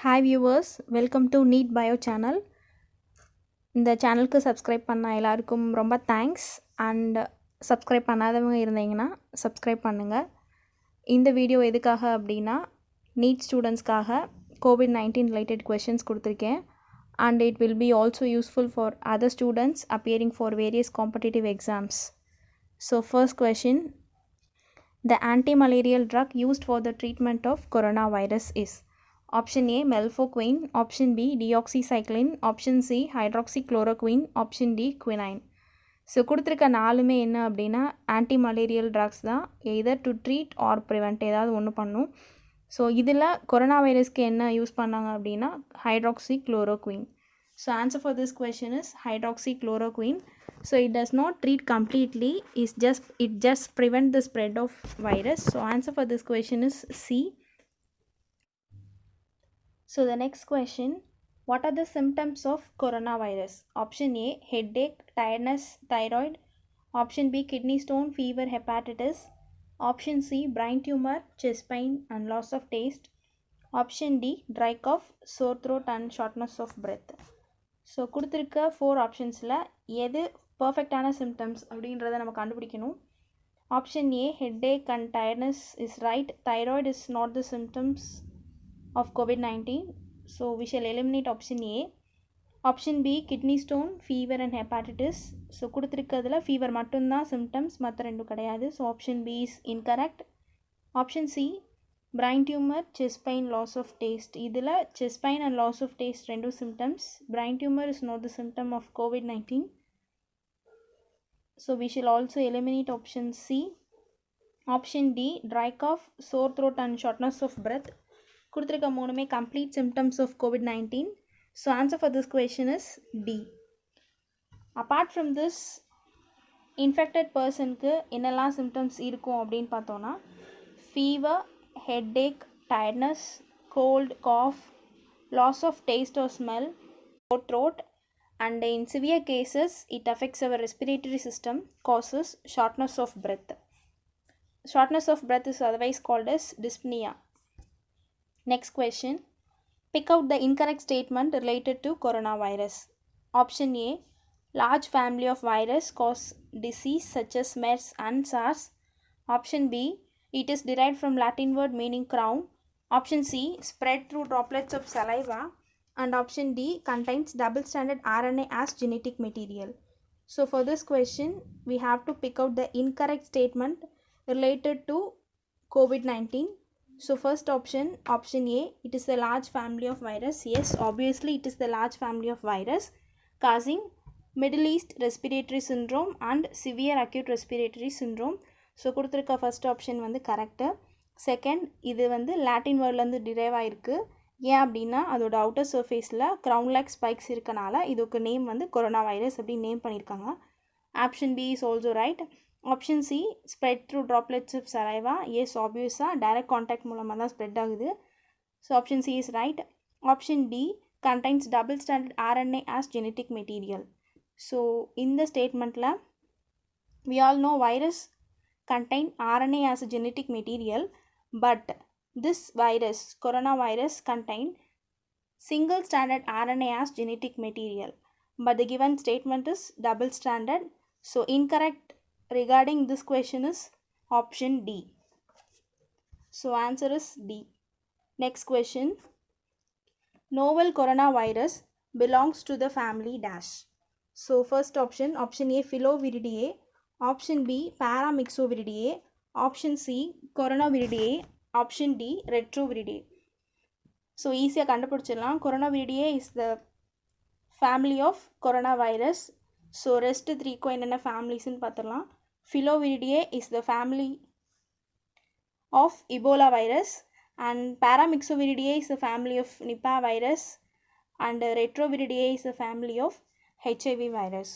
Hi viewers, welcome to NEET bio channel. இந்த சேனலுக்கு subscribe பண்ண எல்லாருக்கும் ரொம்ப தேங்க்ஸ். அண்ட் சப்ஸ்கிரைப் பண்ணாதவங்க இருந்தீங்கன்னா சப்ஸ்கிரைப் பண்ணுங்கள். இந்த வீடியோ எதுக்காக அப்படின்னா, நீட் ஸ்டூடெண்ட்ஸ்க்காக COVID-19 ரிலேட்டட் கொஷின்ஸ் கொடுத்துருக்கேன். And it will be also useful for other students appearing for various competitive exams. So first question, the anti-malarial drug used for the treatment of coronavirus is option A melphaquine, option B deoxycycline, option C hydroxychloroquine, option D quinine. So கொடுத்துருக்க நாலுமே என்ன அப்படின்னா anti malarial drugs தான். Either to treat or prevent, ஏதாவது ஒன்று பண்ணும். So இதில் corona வைரஸ்க்கு என்ன யூஸ் பண்ணாங்க அப்படின்னா hydroxychloroquine. So answer for this question is hydroxychloroquine. So it does not treat completely, it just prevent the spread of virus. So answer for this question is C. So the next question, what are the symptoms of coronavirus? Option A headache, tiredness, thyroid. Option B kidney stone, fever, hepatitis. Option C brain tumor, chest pain and loss of taste. Option D dry cough, sore throat and shortness of breath. So கொடுத்துருக்க 4 ஆப்ஷன்ஸில் எது பர்ஃபெக்டான symptoms அப்படின்றத நம்ம கண்டுபிடிக்கணும். Option A headache and tiredness is right. Thyroid is not the symptoms of COVID-19. So we shall eliminate option A. Option B kidney stone, fever and hepatitis. So கொடுத்துருக்கிறதுல fever மட்டும்தான் symptoms, மற்ற ரெண்டும் கிடையாது. So option B is incorrect. Option C brain tumor, chest pain, loss of taste. இதில் chest pain and loss of taste ரெண்டும் symptoms. brain tumor is not the symptom of COVID-19. So we shall also eliminate option C. Option D dry cough, sore throat and shortness of breath. கொடுத்துருக்க மூணுமே complete symptoms of COVID-19. So answer for this question is D. Apart from this, infected personக்கு என்னெல்லாம் symptoms இருக்கும் அப்படின்னு பார்த்தோன்னா fever, headache, tiredness, cold, cough, loss of taste or smell, sore throat, and in severe cases it affects our respiratory system, causes shortness of breath. Shortness of breath is otherwise called as dyspnea. Next question, pick out the incorrect statement related to coronavirus. Option A, large family of virus cause disease such as MERS and SARS. Option B, it is derived from Latin word meaning crown. Option C, spread through droplets of saliva. And option D, contains double stranded RNA as genetic material. So for this question, we have to pick out the incorrect statement related to COVID-19. So first option, option A, it is a large family of virus. Yes, obviously it is the large family of virus causing Middle East respiratory syndrome and severe acute respiratory syndrome. So கொடுத்துருக்க first option வந்து correct. Second, இது வந்து Latin வேர்ட்லேருந்து drive ஆகிருக்கு. ஏன் அப்படின்னா அதோட outer சர்ஃபேஸில் crown like spikes இருக்கனால இதுக்கு நேம் வந்து கொரோனா வைரஸ் அப்படின்னு நேம் பண்ணியிருக்காங்க. Option B is also right. Option C spread through droplets of saliva. Yes, ஆப்வியஸாக டைரக்ட் கான்டாக்ட் மூலமாக தான் ஸ்ப்ரெட் ஆகுது. So option C is right. Option D contains double standard RNA as genetic material. So இந்த ஸ்டேட்மெண்ட்டில் we all know virus contain RNA as a genetic material, but this virus, coronavirus, contain single stranded RNA as genetic material, but the given statement is double stranded. So incorrect regarding this question is option D. So answer is D. Next question, novel coronavirus belongs to the family dash. So first option, option A Filoviridae. Option B Paramyxoviridae. Option C Coronaviridae. Option D Retroviridae. So ஈஸியாக கண்டுபிடிச்சிடலாம். Coronaviridae is the family of coronavirus. So rest 3க்கும் என்னென்ன ஃபேமிலிஸ்ன்னு பார்த்துடலாம். Filoviridae is the family of Ebola virus. And Paramyxoviridae is the family of Nipah virus. And Retroviridae is the family of HIV virus.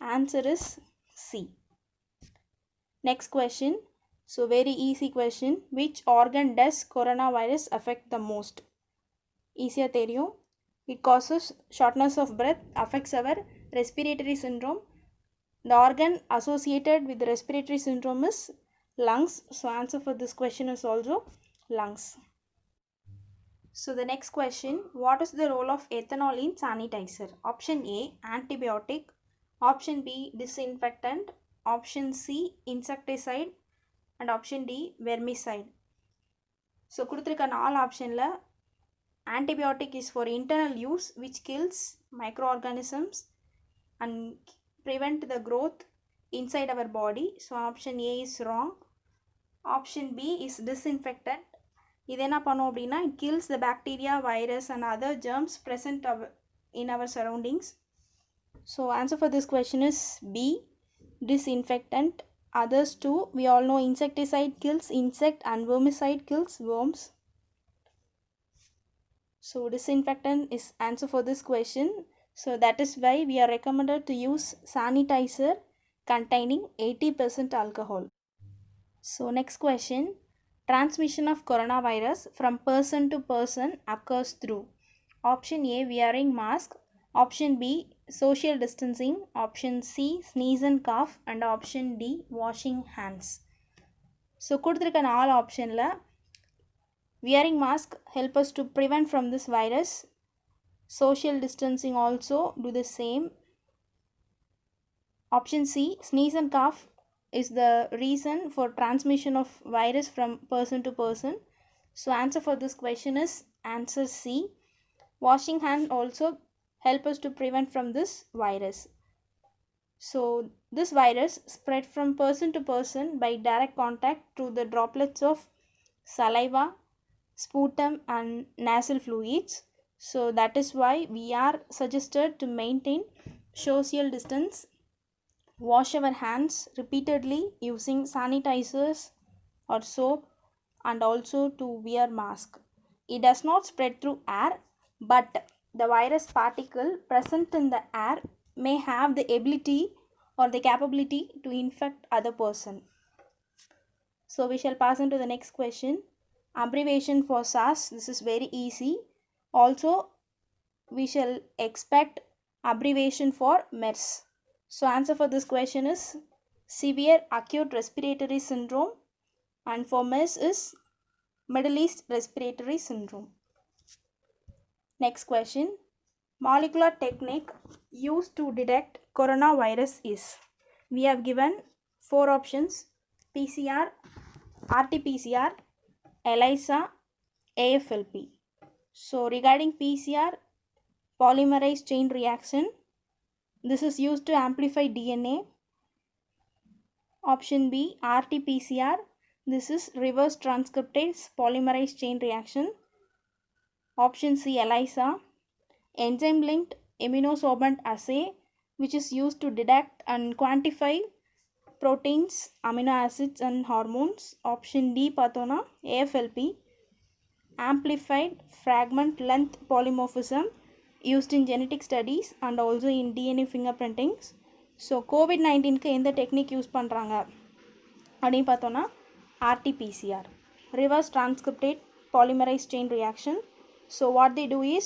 Answer is C. Next question, so very easy question, which organ does coronavirus affect the most? Easier தெரியும். It causes shortness of breath, affects our respiratory syndrome. The organ associated with the respiratory syndrome is lungs. So answer for this question is also lungs. So the next question, what is the role of ethanol in sanitizer? Option A, antibiotic. Option B, disinfectant. Option C, insecticide. And option D, vermicide. So கொடுத்திருக்க 4 ஆப்ஷனில் antibiotic is for internal use which kills microorganisms and prevent the growth inside our body. So option A is wrong. Option B is disinfectant. இது என்ன பண்ணும் அப்படின்னா it kills the bacteria, virus and other germs present in our surroundings. So answer for this question is B, disinfectant. Others too, we all know insecticide kills insect and vermicide kills worms. So disinfectant is answer for this question. So that is why we are recommended to use sanitizer containing 80% alcohol. So next question, transmission of coronavirus from person to person occurs through option A, wearing mask. Option B, social distancing. Option C, sneeze and cough. And option D, washing hands. So கொடுத்திருக்க 4 ஆப்ஷனில் wearing mask help us to prevent from this virus. Social distancing also do the same. Option C, sneeze and cough is the reason for transmission of virus from person to person. So answer for this question is answer C. Washing hands also help us to prevent from this virus. So this virus spread from person to person by direct contact through the droplets of saliva, sputum and nasal fluids. So that is why we are suggested to maintain social distance, wash our hands repeatedly using sanitizers or soap, and also to wear mask. It does not spread through air, but the virus particle present in the air may have the ability or the capability to infect other person. So we shall pass on to the next question. Abbreviation for SARS, this is very easy. Also we shall expect abbreviation for MERS. So answer for this question is severe acute respiratory syndrome, and for MERS is Middle East respiratory syndrome. Next question, molecular technique used to detect coronavirus is, we have given 4 options, PCR, RT-PCR, ELISA, AFLP. So regarding PCR, polymerase chain reaction, this is used to amplify DNA. Option B, RT-PCR, this is reverse transcriptase polymerase chain reaction. Option C, ELISA, enzyme linked immunosorbent assay, which is used to detect and quantify proteins, amino acids and hormones. Option D பார்த்தோன்னா AFLP, amplified fragment length polymorphism, used in genetic studies and also in DNA fingerprinting. So COVID-19க்கு எந்த technique use பண்ணுறாங்க அப்படின்னு பார்த்தோன்னா RT-PCR, reverse transcriptase polymerase chain reaction. So what they do is,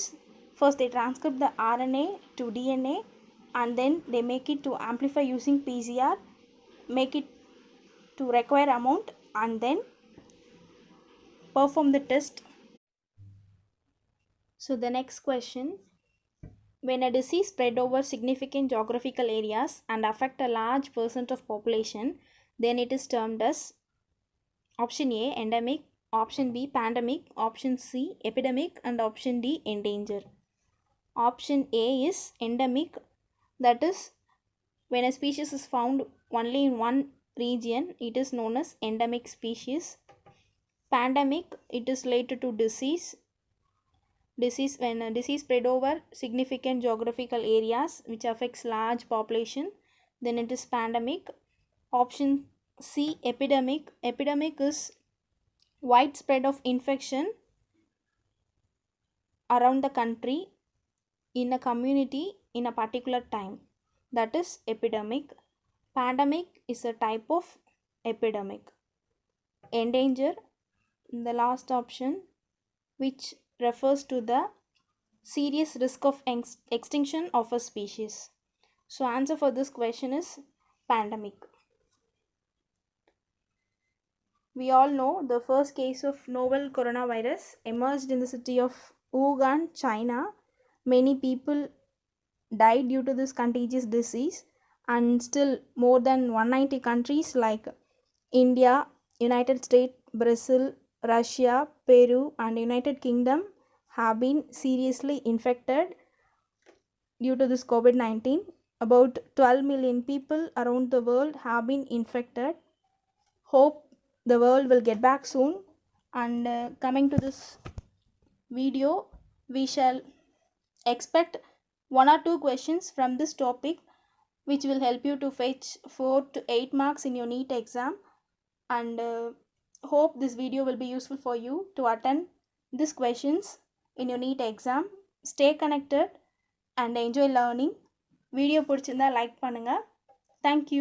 first they transcript the RNA to DNA and then they make it to amplify using PCR, make it to require amount and then perform the test. So the next question, when a disease spread over significant geographical areas and affect a large percent of population, then it is termed as option A, endemic. Option B, pandemic. Option C, epidemic. And option D, endangered. Option A is endemic. That is, when a species is found only in one region, it is known as endemic species. Pandemic, it is related to disease. When a disease spread over significant geographical areas which affects large population, then it is pandemic. Option C, epidemic. Epidemic is widespread of infection around the country in a community in a particular time, that is epidemic. Pandemic is a type of epidemic. Endanger, the last option, which refers to the serious risk of extinction of a species. So answer for this question is pandemic. We all know the first case of novel coronavirus emerged in the city of Wuhan, China. Many people died due to this contagious disease, and still more than 190 countries like India, United States, Brazil, Russia, Peru, and United Kingdom have been seriously infected due to this COVID-19. About 12 million people around the world have been infected. Hope the world will get back soon. And coming to this video, we shall expect one or two questions from this topic which will help you to fetch 4 to 8 marks in your NEET exam. And hope this video will be useful for you to attend these questions in your NEET exam. Stay connected and enjoy learning. Video பிடிச்சிருந்தா like பண்ணுங்கள். Thank you.